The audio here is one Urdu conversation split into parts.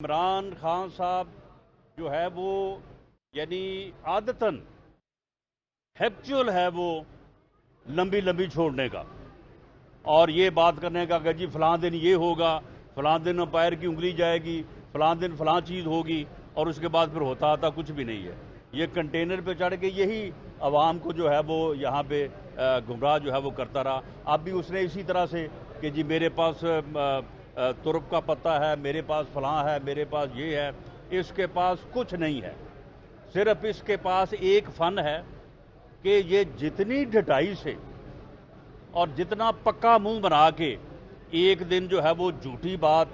عمران خان صاحب جو ہے وہ یعنی عادتاً ہیبچول ہے وہ لمبی لمبی چھوڑنے کا اور یہ بات کرنے کا کہ جی فلاں دن یہ ہوگا، فلاں دن امپائر کی انگلی جائے گی، فلاں دن فلاں چیز ہوگی، اور اس کے بعد پھر ہوتا کچھ بھی نہیں ہے۔ یہ کنٹینر پہ چڑھ کے یہی عوام کو جو ہے وہ یہاں پہ گمراہ جو ہے وہ کرتا رہا۔ اب بھی اس نے اسی طرح سے کہ جی میرے پاس ترک کا پتہ ہے، میرے پاس فلاں ہے، میرے پاس یہ ہے۔ اس کے پاس کچھ نہیں ہے، صرف اس کے پاس ایک فن ہے کہ یہ جتنی ڈھٹائی سے اور جتنا پکا منہ بنا کے ایک دن جو ہے وہ جھوٹی بات،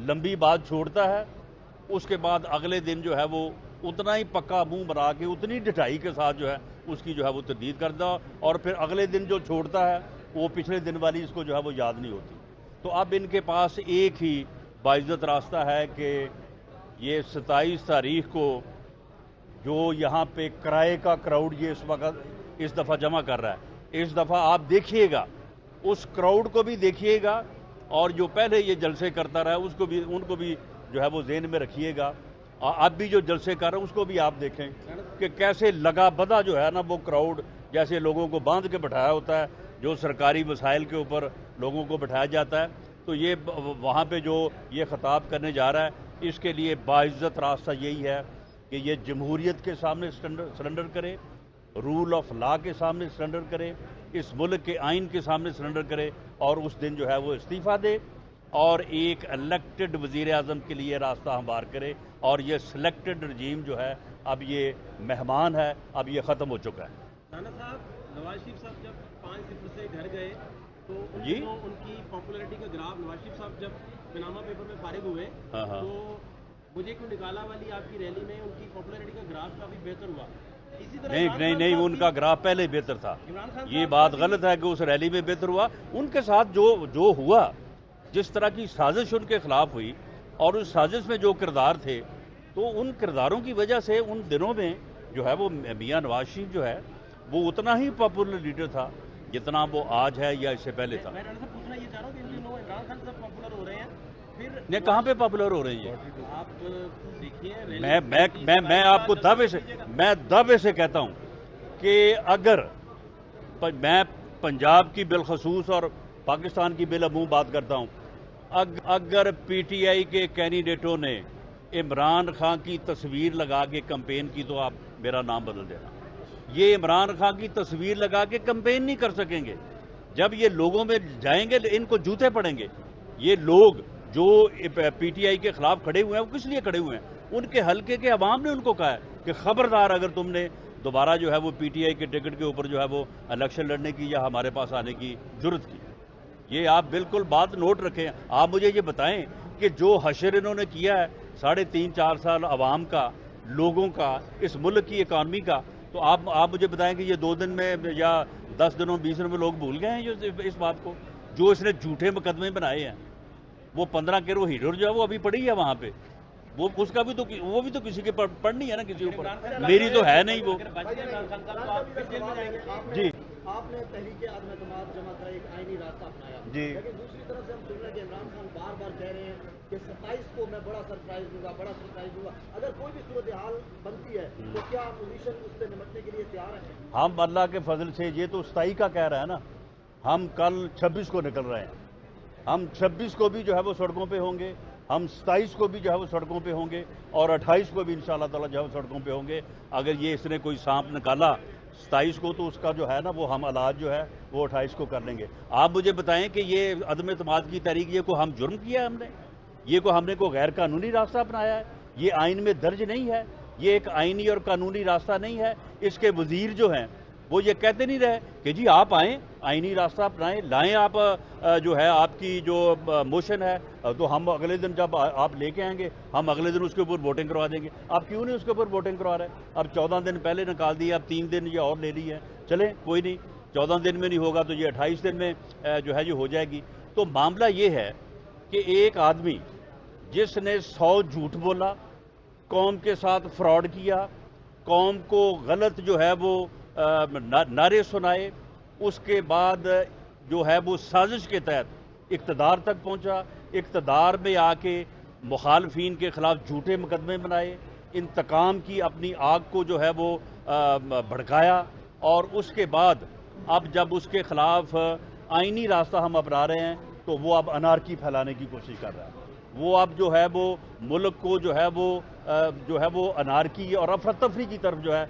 لمبی بات چھوڑتا ہے، اس کے بعد اگلے دن جو ہے وہ اتنا ہی پکا منہ بنا کے اتنی ڈھٹائی کے ساتھ جو ہے اس کی جو ہے وہ تردید کرتا، اور پھر اگلے دن جو چھوڑتا ہے وہ پچھلے دن والی اس کو جو ہے وہ یاد نہیں ہوتی۔ تو اب ان کے پاس ایک ہی باعزت راستہ ہے کہ یہ 27 تاریخ کو جو یہاں پہ کرائے کا کراؤڈ یہ اس وقت اس دفعہ جمع کر رہا ہے، اس دفعہ آپ دیکھیے گا اس کراؤڈ کو بھی دیکھیے گا، اور جو پہلے یہ جلسے کرتا رہا اس کو بھی، ان کو بھی جو ہے وہ ذہن میں رکھیے گا۔ اب بھی جو جلسے کر رہا ہے اس کو بھی آپ دیکھیں کہ کیسے لگا بدا جو ہے نا وہ کراؤڈ جیسے لوگوں کو باندھ کے بٹھایا ہوتا ہے، جو سرکاری وسائل کے اوپر لوگوں کو بٹھایا جاتا ہے، تو یہ وہاں پہ جو یہ خطاب کرنے جا رہا ہے، اس کے لیے باعزت راستہ یہی ہے کہ یہ جمہوریت کے سامنے سرنڈر کرے، رول آف لا کے سامنے سرنڈر کرے، اس ملک کے آئین کے سامنے سرنڈر کرے، اور اس دن جو ہے وہ استعفیٰ دے اور ایک الیکٹڈ وزیر اعظم کے لیے راستہ ہموار کرے۔ اور یہ سلیکٹڈ رجیم جو ہے اب یہ مہمان ہے، اب یہ ختم ہو چکا ہے۔ رانا صاحب، نواز شریف صاحب جب 5-0 سے گھر گئے تو ان کی پاپولیرٹی کا گراف، نواز شریف صاحب جب پاناما پیپر میں فارغ ہوئے تو مجھے کیوں نکالا والی آپ کی ریلی میں ان کی پاپولیرٹی کا گراف کافی بہتر ہوا۔ اسی طرح نہیں ان کا گراف پہلے بہتر تھا، یہ بات غلط ہے کہ اس ریلی میں بہتر ہوا۔ ان کے ساتھ جو ہوا، جس طرح کی سازش ان کے خلاف ہوئی، اور اس سازش میں جو کردار تھے، تو ان کرداروں کی وجہ سے ان دنوں میں جو ہے وہ میاں نواز شریف جو ہے وہ اتنا ہی پاپولر لیڈر تھا جتنا وہ آج ہے یا اس سے پہلے تھا۔ میں پوچھنا یہ چاہ رہا ہوں کہ عمران خان صاحب پاپولر ہو رہے ہیں، پھر کہاں پہ پاپولر ہو رہے ہیں آپ دیکھیے، میں آپ کو دعوے سے کہتا ہوں کہ اگر میں پنجاب کی بالخصوص اور پاکستان کی بالعموم بات کرتا ہوں، اگر پی ٹی آئی کے کینڈیڈیٹوں نے عمران خان کی تصویر لگا کے کمپین کی تو آپ میرا نام بدل دینا۔ یہ عمران خان کی تصویر لگا کے کمپین نہیں کر سکیں گے۔ جب یہ لوگوں میں جائیں گے ان کو جوتے پڑیں گے۔ یہ لوگ جو پی ٹی آئی کے خلاف کھڑے ہوئے ہیں وہ کس لیے کھڑے ہوئے ہیں؟ ان کے حلقے کے عوام نے ان کو کہا ہے کہ خبردار اگر تم نے دوبارہ جو ہے وہ پی ٹی آئی کے ٹکٹ کے اوپر جو ہے وہ الیکشن لڑنے کی یا ہمارے پاس آنے کی جرت کی۔ یہ آپ بالکل بات نوٹ رکھیں۔ آپ مجھے یہ بتائیں کہ جو حشر انہوں نے کیا ہے 3.5-4 سال عوام کا، لوگوں کا، اس ملک کی اکانومی کا، تو آپ مجھے بتائیں کہ یہ 2 دن میں یا 10 دنوں 20 دنوں میں لوگ بھول گئے ہیں اس بات کو؟ جو اس نے جھوٹے مقدمے بنائے ہیں، وہ 15 کروڑ ہیرو جو ہے وہ ابھی پڑی ہے وہاں پہ، وہ بھی تو کسی کے پڑھنی ہے نا، کسی اوپر، میری تو ہے نہیں وہ۔ جی آپ نے تحریک عدم اعتماد جمع کرا، ایک آئینی راستہ اپنایا، لیکن دوسری طرف سے ہم سن رہے ہیں کہ عمران خان بار بار کہہ رہے ہیں کہ 27 کو میں بڑا سرپرائز دوں گا۔ اگر کوئی بھی صورتحال بنتی ہے تو کیا اپوزیشن اس سے نمٹنے کے لیے تیار ہے؟ ہم اللہ کے فضل سے، یہ تو 27 کا کہہ رہا ہے نا، ہم کل 26 کو نکل رہے ہیں، ہم 26 کو بھی جو ہے وہ سڑکوں پہ ہوں گے، ہم 27 کو بھی جو ہے وہ سڑکوں پہ ہوں گے، اور 28 کو بھی انشاءاللہ تعالی جو ہے وہ سڑکوں پہ ہوں گے۔ اگر یہ اس نے کوئی سانپ نکالا 27 کو تو اس کا جو ہے نا وہ ہم علاج جو ہے وہ 28 کو کر لیں گے۔ آپ مجھے بتائیں کہ یہ عدم اعتماد کی تحریک، یہ کو ہم جرم کیا ہے؟ ہم نے کوئی غیر قانونی راستہ اپنایا ہے؟ یہ آئین میں درج نہیں ہے، یہ ایک آئینی اور قانونی راستہ نہیں ہے۔ اس کے وزیر جو ہیں وہ یہ کہتے نہیں رہے کہ جی آپ آئیں، آئینی راستہ اپنائیں، لائیں آپ جو ہے آپ کی جو موشن ہے، تو ہم اگلے دن جب آپ لے کے آئیں گے ہم اگلے دن اس کے اوپر ووٹنگ کروا دیں گے۔ آپ کیوں نہیں اس کے اوپر ووٹنگ کروا رہے؟ اب 14 دن پہلے نکال دی، اب 3 دن یہ اور لے لی ہے، چلیں کوئی نہیں، 14 دن میں نہیں ہوگا تو یہ 28 دن میں جو ہے یہ ہو جائے گی۔ تو معاملہ یہ ہے کہ ایک آدمی جس نے 100 جھوٹ بولا، قوم کے ساتھ فراڈ کیا، قوم کو غلط جو ہے وہ نعرے سنائے، اس کے بعد جو ہے وہ سازش کے تحت اقتدار تک پہنچا، اقتدار میں آ کے مخالفین کے خلاف جھوٹے مقدمے بنائے، انتقام کی اپنی آگ کو جو ہے وہ بھڑکایا، اور اس کے بعد اب جب اس کے خلاف آئینی راستہ ہم اپنا رہے ہیں تو وہ اب انارکی پھیلانے کی کوشش کر رہا ہے۔ وہ اب جو ہے وہ ملک کو جو ہے وہ انارکی اور افراتفری کی طرف جو ہے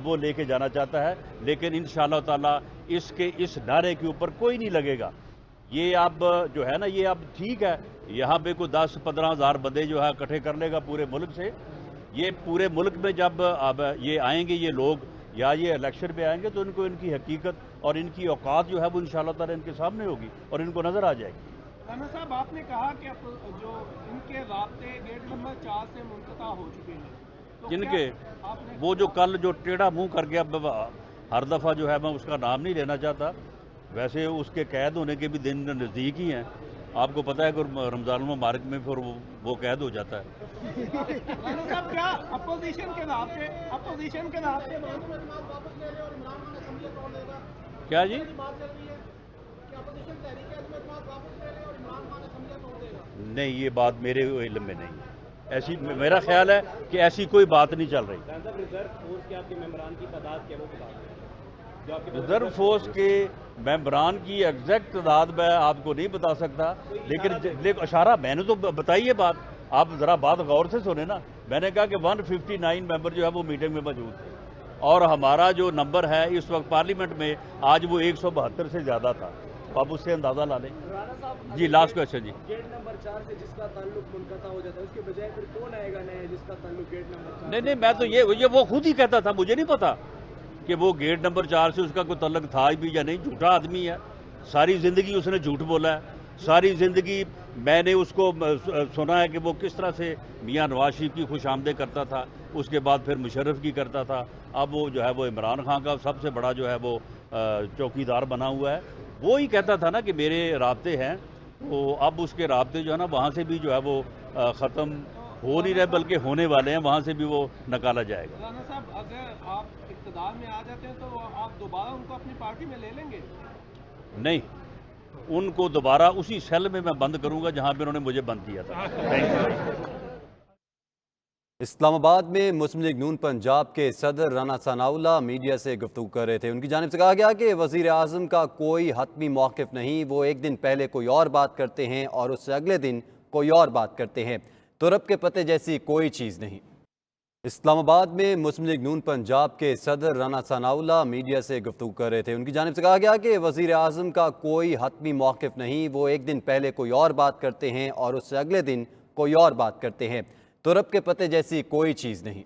وہ لے کے جانا چاہتا ہے، لیکن انشاءاللہ تعالی اس نعرے کے اوپر کوئی نہیں لگے گا۔ یہ اب جو ہے نا، یہ اب ٹھیک ہے، یہاں پہ کوئی 10-15 ہزار بندے جو ہے اکٹھے کر لے گا پورے ملک سے۔ یہ پورے ملک میں جب اب یہ آئیں گے یہ لوگ، یا یہ الیکشن پہ آئیں گے، تو ان کو ان کی حقیقت اور ان کی اوقات جو ہے وہ انشاءاللہ تعالی ان کے سامنے ہوگی اور ان کو نظر آ جائے گی۔ رانا صاحب، آپ نے کہا کہ جو ان کے رابطے گیٹ نمبر 4 سے منقطع ہو چکے ہیں، تو جن کیا کے آپ نے وہ جو کل جو ٹیڑھا منہ کر کے اب ہر دفعہ جو ہے میں اس کا نام نہیں لینا چاہتا، ویسے اس کے قید ہونے کے بھی دن نزدیک ہی ہیں۔ آپ کو پتہ ہے کہ رمضان المبارک میں پھر وہ قید ہو جاتا ہے۔ رانا صاحب، کیا اپوزیشن کے رابطے کیا جی؟ نہیں، یہ بات میرے علم میں نہیں ہے، ایسی میرا خیال ہے کہ ایسی کوئی بات نہیں چل رہی۔ ریزرو فورس کے آپ کے ممبران کی تعداد کیا وہ بتا دیں جو آپ کے ریزرو فورس کے ممبران کی ایگزیکٹ تعداد میں آپ کو نہیں بتا سکتا، لیکن اشارہ میں نے تو بتائی ہے بات، آپ ذرا بات غور سے سنیں نا۔ میں نے کہا کہ 159 ممبر جو ہے وہ میٹنگ میں موجود تھے، اور ہمارا جو نمبر ہے اس وقت پارلیمنٹ میں آج وہ 172 سے زیادہ تھا، آپ اس سے اندازہ لا لیں۔ جی، لاسٹ کویسچن جی۔ گیٹ نمبر 4 سے جس کا تعلق منقطع ہو جاتا ہے، اس کے بجائے پھر کون آئے گا نیا جس کا تعلق گیٹ نمبر 4؟ نہیں، میں تو یہ وہ خود ہی کہتا تھا، مجھے نہیں پتا کہ وہ گیٹ نمبر 4 سے اس کا کوئی تعلق تھا بھی یا نہیں۔ جھوٹا آدمی ہے، ساری زندگی اس نے جھوٹ بولا ہے، ساری زندگی میں نے اس کو سنا ہے کہ وہ کس طرح سے میاں نواز شریف کی خوش آمدید کرتا تھا، اس کے بعد پھر مشرف کی کرتا تھا، اب وہ جو ہے وہ عمران خان کا سب سے بڑا جو ہے وہ چوکیدار بنا ہوا ہے۔ وہ ہی کہتا تھا نا کہ میرے رابطے ہیں، تو اب اس کے رابطے جو ہے نا وہاں سے بھی جو ہے وہ ختم ہو نہیں رہے بلکہ ہونے والے ہیں، وہاں سے بھی وہ نکالا جائے گا۔ رانا صاحب، اگر آپ اقتدار میں آ جاتے ہیں تو آپ دوبارہ ان کو اپنی پارٹی میں لے لیں گے؟ نہیں، ان کو دوبارہ اسی سیل میں بند کروں گا جہاں پہ انہوں نے مجھے بند کیا تھا۔ Thank you. اسلام آباد میں مسلم لیگ نون پنجاب کے صدر رانا ثناءاللہ میڈیا سے گفتگو کر رہے تھے۔ ان کی جانب سے کہا گیا کہ وزیر اعظم کا کوئی حتمی موقف نہیں، وہ ایک دن پہلے کوئی اور بات کرتے ہیں اور اس سے اگلے دن کوئی اور بات کرتے ہیں، تو رب کے پتے جیسی کوئی چیز نہیں۔ اسلام آباد میں مسلم لیگ نون پنجاب کے صدر رانا ثناءاللہ میڈیا سے گفتگو کر رہے تھے۔ ان کی جانب سے کہا گیا کہ وزیر اعظم کا کوئی حتمی موقف نہیں، وہ ایک دن پہلے کوئی اور بات کرتے ہیں اور اس سے اگلے دن کوئی اور بات کرتے ہیں، تو رب کے پتے جیسی کوئی چیز نہیں۔